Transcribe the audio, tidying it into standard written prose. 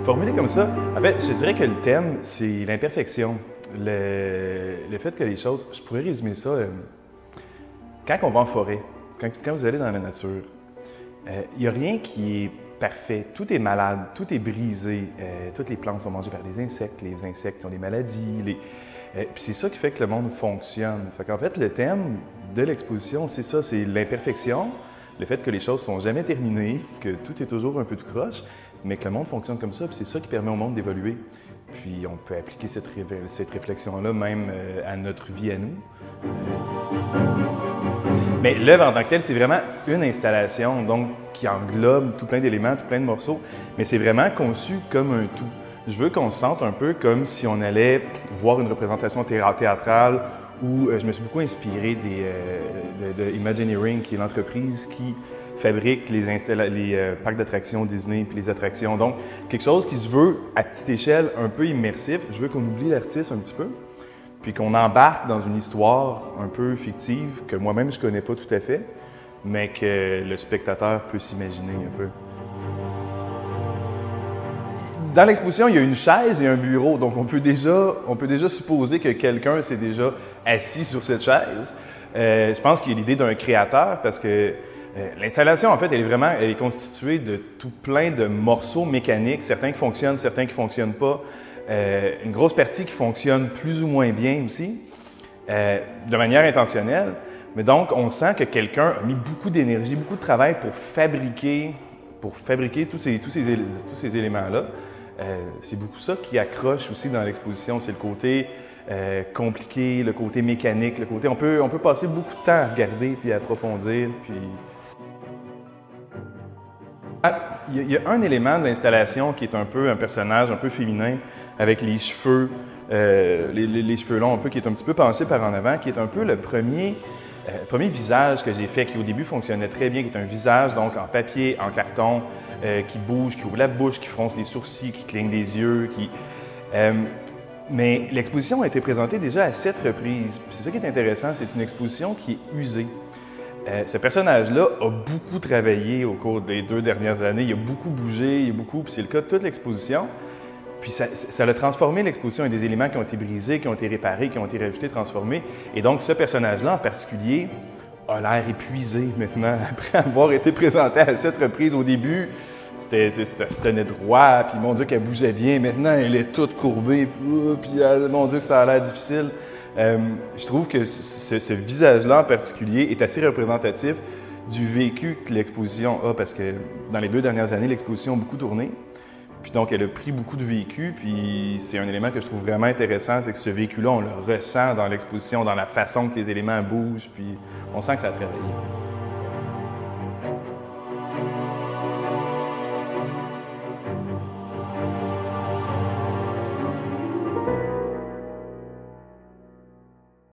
Formulé comme ça, en fait, je dirais que le thème, c'est l'imperfection. Le fait que les choses, je pourrais résumer ça, quand on va en forêt, quand vous allez dans la nature, il n'y a rien qui est parfait. Tout est malade, tout est brisé. Toutes les plantes sont mangées par des insectes, les insectes ont des maladies. Puis c'est ça qui fait que le monde fonctionne. Fait qu'en fait, le thème de l'exposition, c'est ça, c'est l'imperfection, le fait que les choses sont jamais terminées, que tout est toujours un peu tout croche, mais que le monde fonctionne comme ça, puis c'est ça qui permet au monde d'évoluer. Puis on peut appliquer cette réflexion-là même à notre vie à nous. Mais l'œuvre en tant que telle, c'est vraiment une installation, donc qui englobe tout plein d'éléments, tout plein de morceaux, mais c'est vraiment conçu comme un tout. Je veux qu'on se sente un peu comme si on allait voir une représentation théâtrale où je me suis beaucoup inspiré de Imagineering, qui est l'entreprise qui fabrique les parcs d'attractions Disney puis les attractions. Donc, quelque chose qui se veut à petite échelle un peu immersif. Je veux qu'on oublie l'artiste un petit peu, puis qu'on embarque dans une histoire un peu fictive que moi-même je connais pas tout à fait, mais que le spectateur peut s'imaginer un peu. Dans l'exposition, il y a une chaise et un bureau, donc on peut déjà supposer que quelqu'un s'est déjà assis sur cette chaise. Je pense qu'il y a l'idée d'un créateur parce que l'installation, en fait, elle est constituée de tout plein de morceaux mécaniques, certains qui fonctionnent, certains qui ne fonctionnent pas, une grosse partie qui fonctionne plus ou moins bien aussi, de manière intentionnelle. Mais donc, on sent que quelqu'un a mis beaucoup d'énergie, beaucoup de travail pour fabriquer tous ces éléments-là. C'est beaucoup ça qui accroche aussi dans l'exposition, c'est le côté compliqué, le côté mécanique, le côté on peut passer beaucoup de temps à regarder puis à approfondir. Il y a un élément de l'installation qui est un peu un personnage un peu féminin avec les cheveux, les cheveux longs un peu, qui est un petit peu penché par en avant, qui est un peu le premier visage que j'ai fait, qui au début fonctionnait très bien, qui est un visage donc en papier, en carton, qui bouge, qui ouvre la bouche, qui fronce les sourcils, qui cligne des yeux, mais l'exposition a été présentée déjà à 7 reprises. C'est ça qui est intéressant, c'est une exposition qui est usée. Ce personnage-là a beaucoup travaillé au cours des 2 dernières années, il a beaucoup bougé, puis c'est le cas de toute l'exposition. Puis ça a transformé l'exposition. Il y a des éléments qui ont été brisés, qui ont été réparés, qui ont été rajoutés, transformés. Et donc, ce personnage-là en particulier a l'air épuisé maintenant, après avoir été présenté à 7 reprises. Au début, ça se tenait droit, puis mon Dieu, qu'elle bougeait bien. Maintenant, elle est toute courbée, puis mon Dieu, que ça a l'air difficile. Je trouve que ce visage-là en particulier est assez représentatif du vécu que l'exposition a, parce que dans les 2 dernières années, l'exposition a beaucoup tourné. Puis donc, elle a pris beaucoup de vécu, puis c'est un élément que je trouve vraiment intéressant, c'est que ce vécu-là, on le ressent dans l'exposition, dans la façon que les éléments bougent, puis on sent que ça a travaillé.